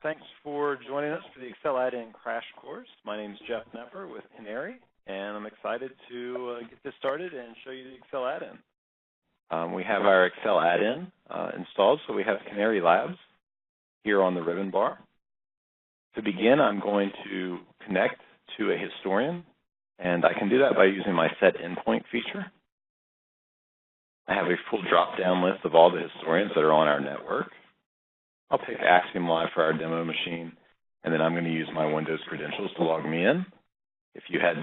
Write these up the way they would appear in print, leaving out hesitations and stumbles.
Thanks for joining us for the Excel Add-in Crash Course. My name is Jeff Nepper with Canary, and I'm excited to get this started and show you the Excel Add-in. We have our Excel Add-in installed, so we have Canary Labs here on the ribbon bar. To begin, I'm going to connect to a historian, and I can do that by using my Set Endpoint feature. I have a full drop-down list of all the historians that are on our network. I'll pick Axiom Live for our demo machine, and then I'm going to use my Windows credentials to log me in. If you had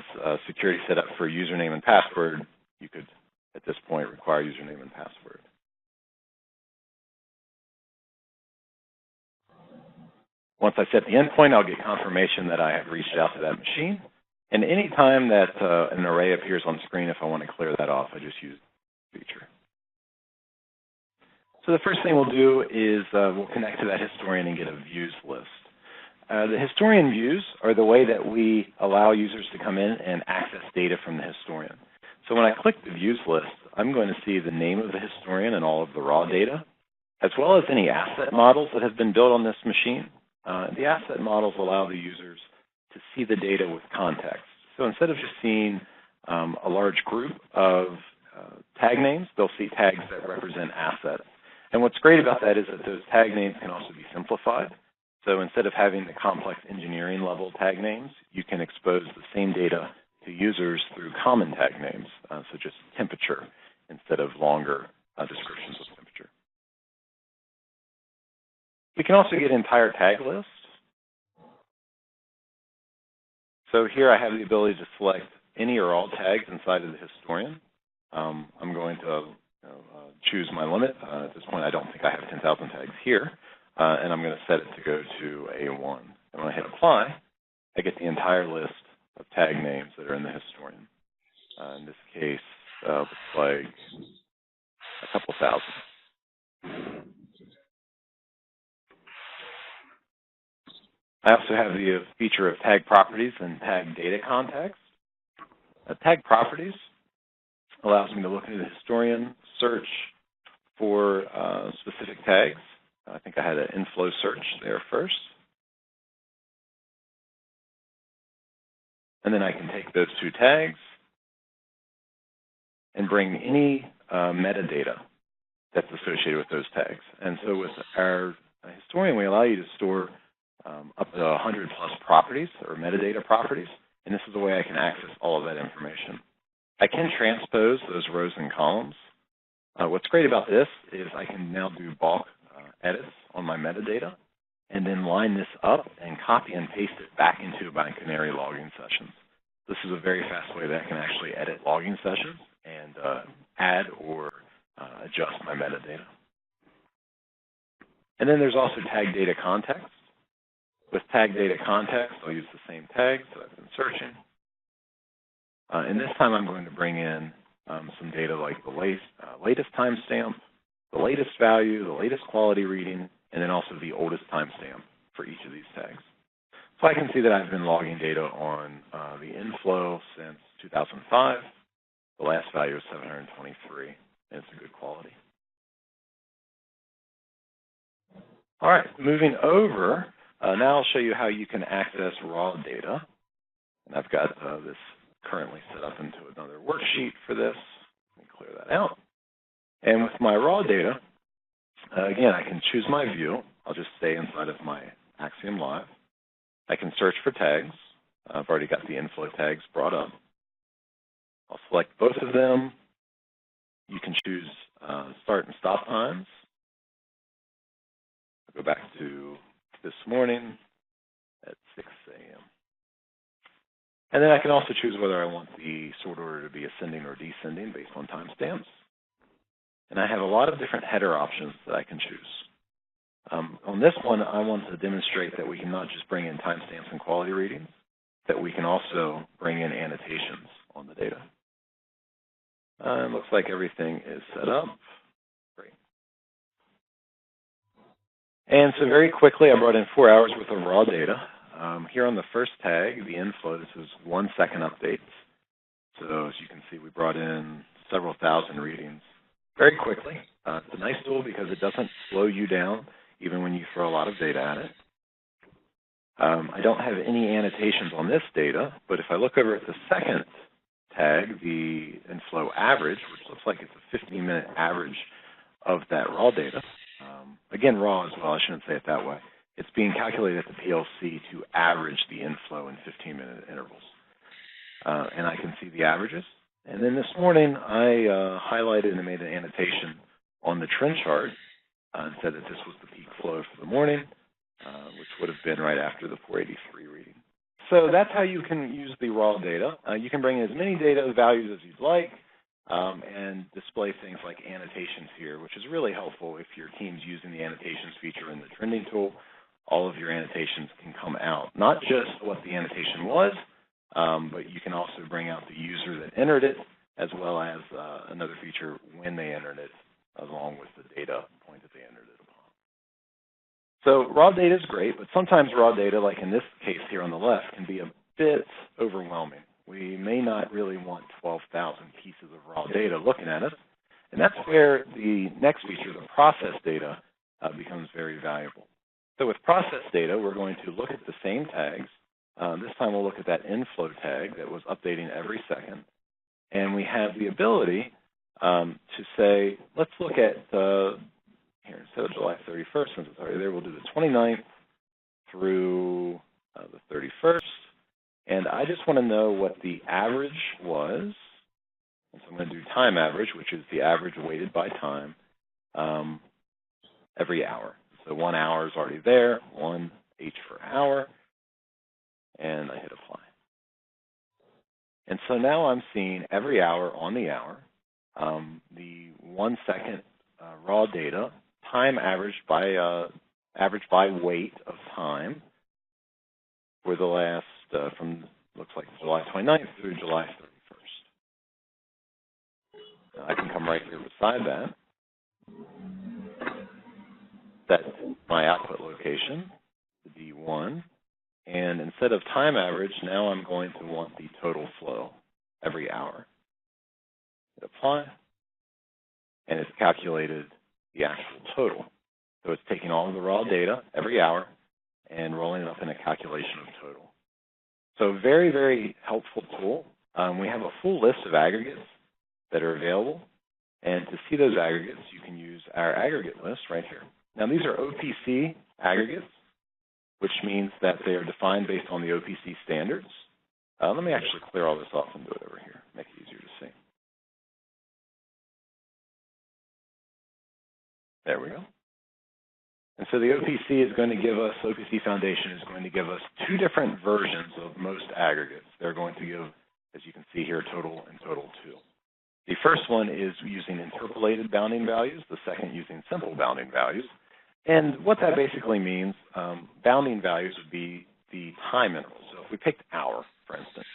security set up for username and password, you could, at this point, require username and password. Once I set the endpoint, I'll get confirmation that I have reached out to that machine. And any time that an array appears on screen, if I want to clear that off, I just use the feature. So the first thing we'll do is we'll connect to that historian and get a views list. The historian views are the way that we allow users to come in and access data from the historian. So when I click the views list, I'm going to see the name of the historian and all of the raw data, as well as any asset models that have been built on this machine. The asset models allow the users to see the data with context. So instead of just seeing a large group of tag names, they'll see tags that represent assets. And what's great about that is that those tag names can also be simplified. So instead of having the complex engineering level tag names, you can expose the same data to users through common tag names, so just temperature instead of longer descriptions of temperature. We can also get entire tag lists. So here I have the ability to select any or all tags inside of the historian. I'm going to choose my limit. At this point, I don't think I have 10,000 tags here, and I'm going to set it to go to A1. And when I hit apply, I get the entire list of tag names that are in the historian. In this case, looks like a couple thousand. I also have the feature of tag properties and tag data context. Tag properties allows me to look into the historian, search for specific tags. I think I had an inflow search there first. And then I can take those two tags and bring any metadata that's associated with those tags. And so with our historian, we allow you to store up to 100 plus properties or metadata properties. And this is the way I can access all of that information. I can transpose those rows and columns. What's great about this is I can now do bulk edits on my metadata and then line this up and copy and paste it back into my Canary logging sessions. This is a very fast way that I can actually edit logging sessions and add or adjust my metadata. And then there's also tag data context. With tag data context, I'll use the same tags that I've been searching. And this time I'm going to bring in some data like the latest timestamp, the latest value, the latest quality reading, and then also the oldest timestamp for each of these tags. So I can see that I've been logging data on the inflow since 2005. The last value is 723, and it's a good quality. All right, moving over, now I'll show you how you can access raw data. And I've got this currently set up into another worksheet for this. Let me clear that out. And with my raw data, again, I can choose my view. I'll just stay inside of my Axiom Live. I can search for tags. I've already got the inflow tags brought up. I'll select both of them. You can choose start and stop times. I'll go back to this morning at 6 a.m. And then I can also choose whether I want the sort order to be ascending or descending based on timestamps. And I have a lot of different header options that I can choose. On this one, I want to demonstrate that we can not just bring in timestamps and quality readings, that we can also bring in annotations on the data. It looks like everything is set up. Great. And so very quickly, I brought in 4 hours worth of raw data. Here on the first tag, the inflow, this is 1 second updates. So as you can see, we brought in several thousand readings very quickly. It's a nice tool because it doesn't slow you down even when you throw a lot of data at it. I don't have any annotations on this data, but if I look over at the second tag, the inflow average, which looks like it's a 15-minute average of that raw data, again, raw as well, I shouldn't say it that way. It's being calculated at the PLC to average the inflow in 15-minute intervals. And I can see the averages. And then this morning, I highlighted and made an annotation on the trend chart and said that this was the peak flow for the morning, which would have been right after the 483 reading. So that's how you can use the raw data. You can bring in as many data values as you'd like and display things like annotations here, which is really helpful if your team's using the annotations feature in the trending tool. All of your annotations can come out, not just what the annotation was, but you can also bring out the user that entered it, as well as another feature when they entered it, along with the data point that they entered it upon. So raw data is great, but sometimes raw data, like in this case here on the left, can be a bit overwhelming. We may not really want 12,000 pieces of raw data looking at us, and that's where the next feature, the process data, becomes very valuable. So with process data, we're going to look at the same tags. This time we'll look at that inflow tag that was updating every second. And we have the ability to say, let's look at, here, instead of July 31st, since it's already there, we'll do the 29th through the 31st. And I just want to know what the average was. And so I'm going to do time average, which is the average weighted by time every hour. So 1 hour is already there, 1 H for hour, and I hit apply. And so now I'm seeing every hour on the hour, the 1 second raw data, time averaged by weight of time for the last, from looks like July 29th through July 31st. Now I can come right here beside that. That's my output location, the D1. And instead of time average, now I'm going to want the total flow every hour. Hit apply, and it's calculated the actual total. So it's taking all of the raw data every hour and rolling it up in a calculation of total. So very, very helpful tool. We have a full list of aggregates that are available. And to see those aggregates, you can use our aggregate list right here. Now, these are OPC aggregates, which means that they are defined based on the OPC standards. Let me actually clear all this off and do it over here, make it easier to see. There we go. And so the OPC is going to give us, OPC Foundation is going to give us 2 different versions of most aggregates. They're going to give, as you can see here, total and total 2. The first one is using interpolated bounding values, the second using simple bounding values. And what that basically means, bounding values would be the time interval. So if we picked hour, for instance,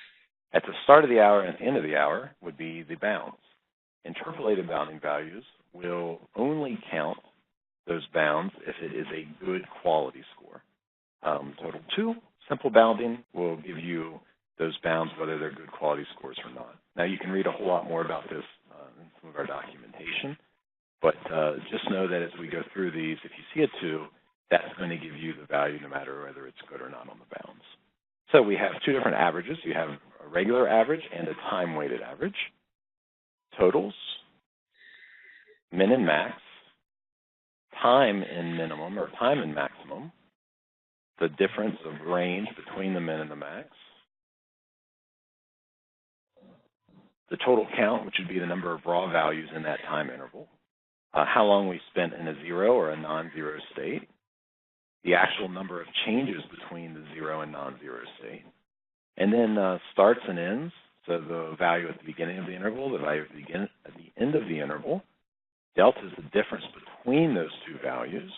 at the start of the hour and end of the hour would be the bounds. Interpolated bounding values will only count those bounds if it is a good quality score. Total 2, simple bounding, will give you those bounds whether they're good quality scores or not. Now you can read a whole lot more about this in some of our documentation. But just know that as we go through these, if you see a 2, that's going to give you the value no matter whether it's good or not on the bounds. So we have 2 different averages. You have a regular average and a time-weighted average. Totals, min and max, time in minimum or time in maximum, the difference of range between the min and the max, the total count, which would be the number of raw values in that time interval, how long we spent in a 0 or a non-zero state, the actual number of changes between the 0 and non-zero state, and then starts and ends, so the value at the beginning of the interval, the value at the end of the interval. Delta is the difference between those 2 values.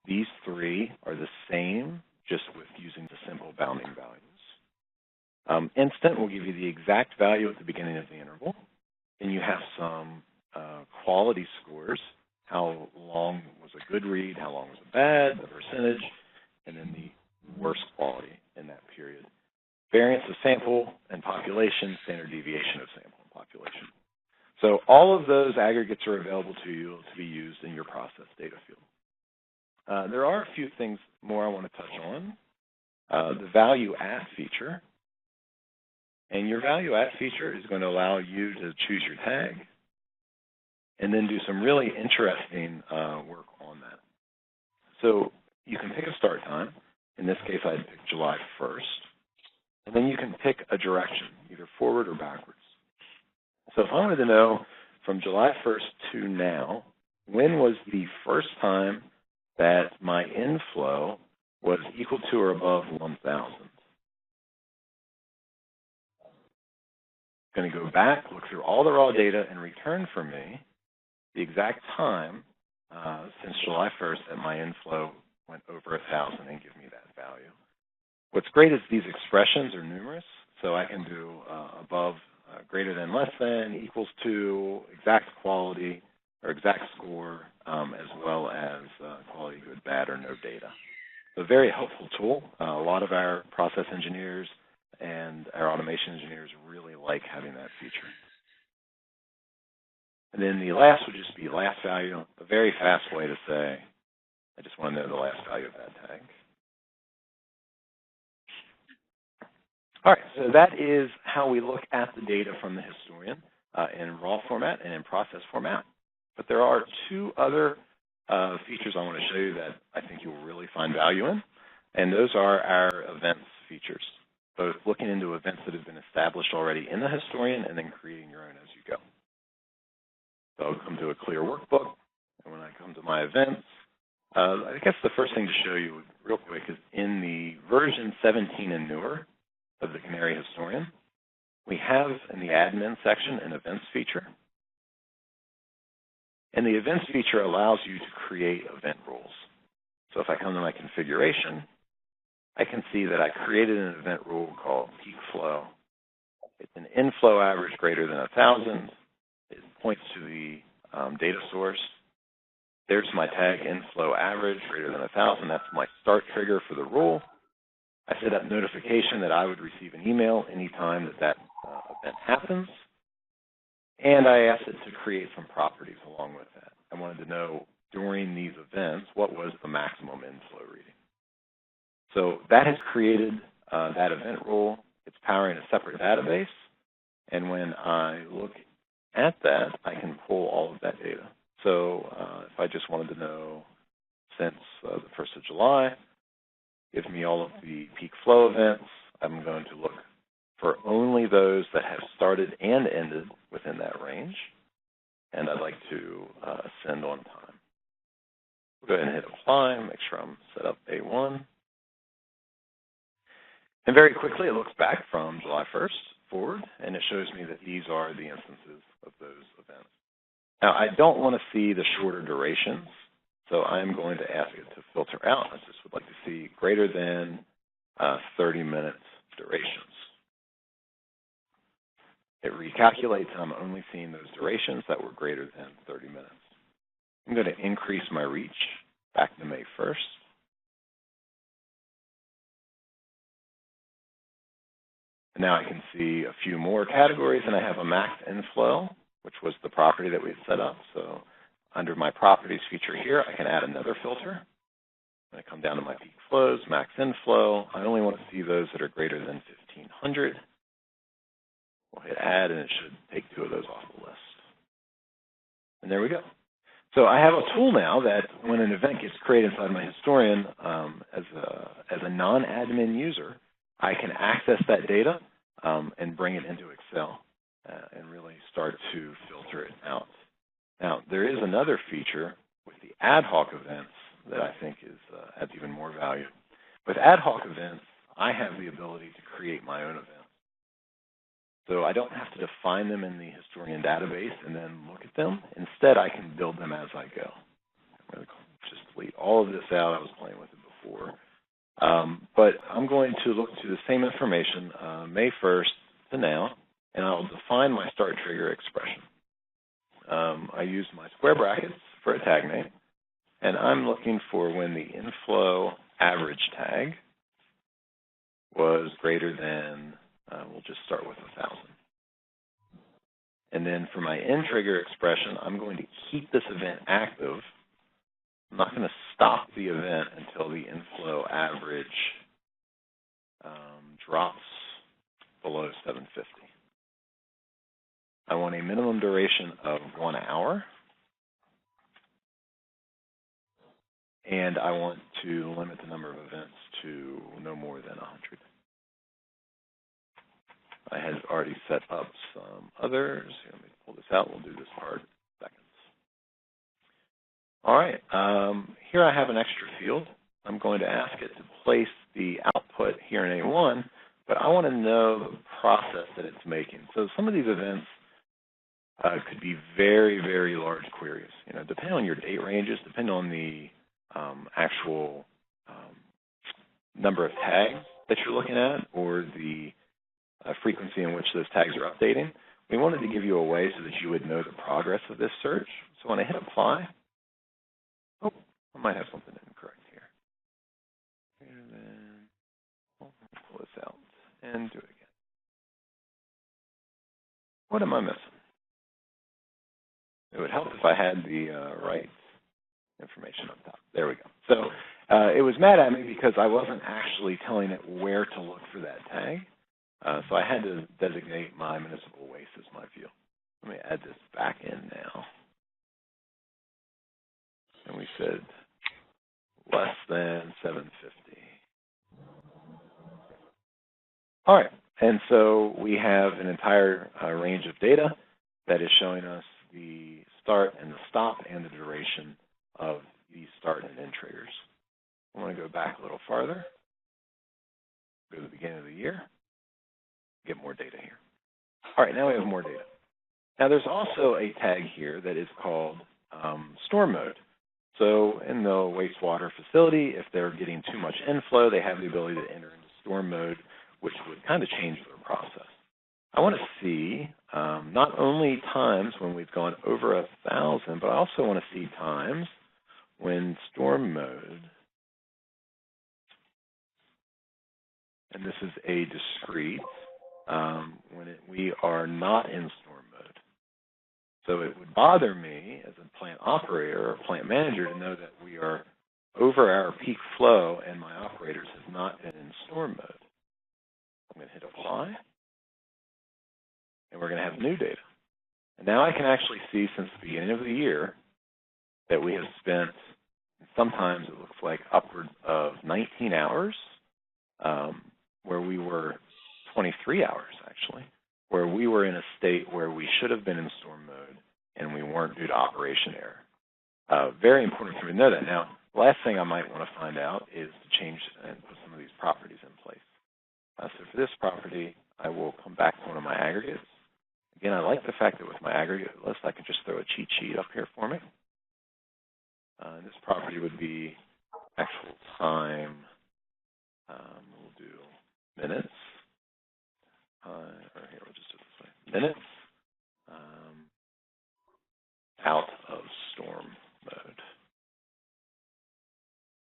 These 3 are the same, just with using the simple bounding values. Instant will give you the exact value at the beginning of the interval. Then you have some quality scores, how long was a good read, how long was a bad, the percentage, and then the worst quality in that period. Variance of sample and population, standard deviation of sample and population. So all of those aggregates are available to you to be used in your process data field. There are a few things more I want to touch on. The value add feature. And your value add feature is going to allow you to choose your tag and then do some really interesting work on that. So you can pick a start time. In this case, I'd pick July 1st. And then you can pick a direction, either forward or backwards. So if I wanted to know from July 1st to now, when was the first time that my inflow was equal to or above 1,000? Going to go back, look through all the raw data, and return for me the exact time since July 1st that my inflow went over 1,000 and give me that value. What's great is these expressions are numerous, so I can do above, greater than, less than, equals to, exact quality, or exact score, as well as quality good, bad, or no data. So a very helpful tool. A lot of our process engineers and our automation engineers really like having that feature. And then the last would just be last value, a very fast way to say, I just want to know the last value of that tag. All right, so that is how we look at the data from the historian in raw format and in process format. But there are two other features I want to show you that I think you'll really find value in, and those are our events features, both looking into events that have been established already in the historian and then creating your own as you go. So I'll come to a clear workbook, and when I come to my events, I guess the first thing to show you real quick is in the version 17 and newer of the Canary historian, we have in the admin section an events feature. And the events feature allows you to create event rules. So if I come to my configuration, I can see that I created an event rule called peak flow. It's an inflow average greater than 1,000. It points to the data source. There's my tag inflow average greater than 1,000. That's my start trigger for the rule. I set up notification that I would receive an email anytime that event happens. And I asked it to create some properties along with that. I wanted to know during these events what was the maximum inflow reading. So that has created that event rule. It's powering a separate database. And when I look at that, I can pull all of that data. So if I just wanted to know since the 1st of July, gives me all of the peak flow events. I'm going to look for only those that have started and ended within that range. And I'd like to send on time. We'll go ahead and hit apply, make sure I'm set up A1. And very quickly, it looks back from July 1st forward, and it shows me that these are the instances of those events. Now, I don't want to see the shorter durations, so I'm going to ask it to filter out. I just would like to see greater than 30 minutes durations. It recalculates, and I'm only seeing those durations that were greater than 30 minutes. I'm going to increase my reach back to May 1st. And now I can see a few more categories, and I have a max inflow, which was the property that we had set up. So under my properties feature here, I can add another filter. When I come down to my peak flows, max inflow, I only want to see those that are greater than 1,500. We'll hit add, and it should take two of those off the list. And there we go. So I have a tool now that when an event gets created inside my historian as a non-admin user, I can access that data and bring it into Excel and really start to filter it out. Now, there is another feature with the ad hoc events that I think adds even more value. With ad hoc events, I have the ability to create my own events. So I don't have to define them in the historian database and then look at them. Instead, I can build them as I go. I'm going to just delete all of this out. I was playing with it before. But I'm going to look to the same information, May 1st to now, and I'll define my start trigger expression. I use my square brackets for a tag name, and I'm looking for when the inflow average tag was greater than, we'll just start with 1,000. And then for my end trigger expression, I'm going to keep this event active I'm not going to stop the event until the inflow average drops below 750. I want a minimum duration of 1 hour, and I want to limit the number of events to no more than 100. I had already set up some others. Here, let me pull this out. We'll do this part in seconds. All right. Here I have an extra field. I'm going to ask it to place the output here in A1, but I want to know the process that it's making. So some of these events could be very, very large queries. Depending on your date ranges, depending on the actual number of tags that you're looking at, or the frequency in which those tags are updating. We wanted to give you a way so that you would know the progress of this search. So when I hit apply, oh, I might have something incorrect here. And then pull this out and do it again. What am I missing? It would help if I had the right information up top. There we go. So it was mad at me because I wasn't actually telling it where to look for that tag. So I had to designate my municipal waste as my field. Let me add this back in now. And we said less than 750. All right. And so we have an entire range of data that is showing us the start and the stop and the duration of these start and end triggers. I want to go back a little farther. Go to the beginning of the year. Get more data here. All right, now we have more data. Now there's also a tag here that is called storm mode. So in the wastewater facility, if they're getting too much inflow, they have the ability to enter into storm mode, which would kind of change their process. I want to see not only times when we've gone over 1,000, but I also want to see times when storm mode, and this is a discrete, when we are not in storm mode. So it would bother me as a plant operator or plant manager to know that we are over our peak flow and my operators have not been in storm mode. I'm going to hit apply, and we're going to have new data. And now I can actually see since the beginning of the year that we have spent, sometimes it looks like upward of 19 hours, where we were 23 hours actually, where we were in a state where we should have been in storm mode and we weren't due to operation error. Very important for me to know that. Now, the last thing I might want to find out is to change and put some of these properties in place. So for this property, I will come back to one of my aggregates. Again, I like the fact that with my aggregate list, I can just throw a cheat sheet up here for me. And this property would be actual time. We'll do minutes. Or here, we'll just do it this way. Minutes out of storm mode.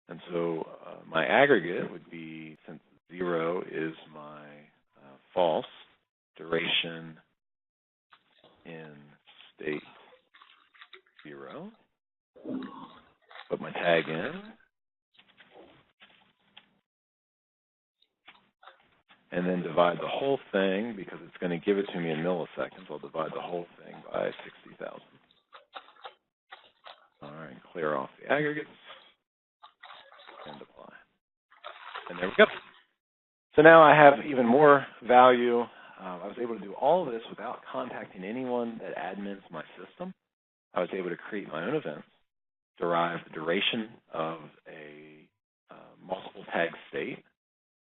And so my aggregate would be, since 0 is my false, duration in state 0. Put my tag in. And then divide the whole thing, because it's going to give it to me in milliseconds. I'll divide the whole thing by 60,000. All right, clear off the aggregates and apply. And there we go. So now I have even more value. I was able to do all of this without contacting anyone that admins my system. I was able to create my own events, derive the duration of a multiple tag state,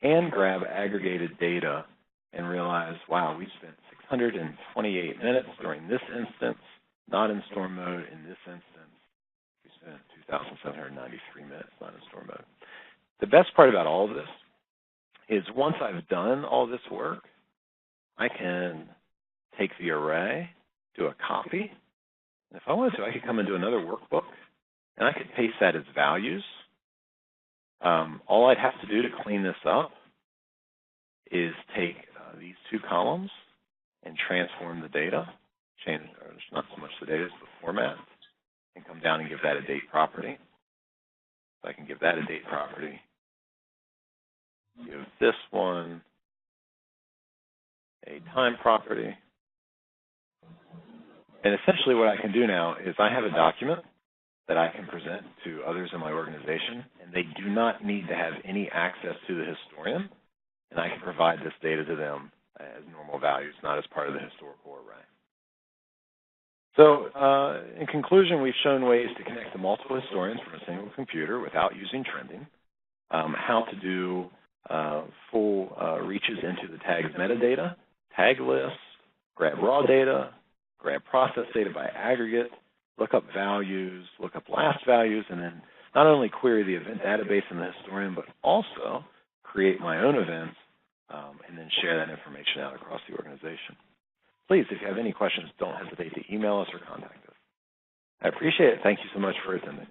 and grab aggregated data and realize, wow, we spent 628 minutes during this instance, not in storm mode. In this instance, we spent 2,793 minutes not in storm mode. The best part about all of this is once I've done all this work, I can take the array, do a copy, and if I wanted to, I could come into another workbook, and I could paste that as values. All I'd have to do to clean this up is take these two columns and transform the data, change, or not so much the data, it's the format, and come down and give that a date property. So I can give that a date property. Give this one a time property. And essentially what I can do now is I have a document that I can present to others in my organization, and they do not need to have any access to the historian, and I can provide this data to them as normal values, not as part of the historical array. So in conclusion, we've shown ways to connect to multiple historians from a single computer without using trending, how to do full reaches into the tag's metadata, tag lists, grab raw data, grab process data by aggregate, look up values, look up last values, and then not only query the event database in the historian, but also create my own events and then share that information out across the organization. Please, if you have any questions, don't hesitate to email us or contact us. I appreciate it. Thank you so much for attending.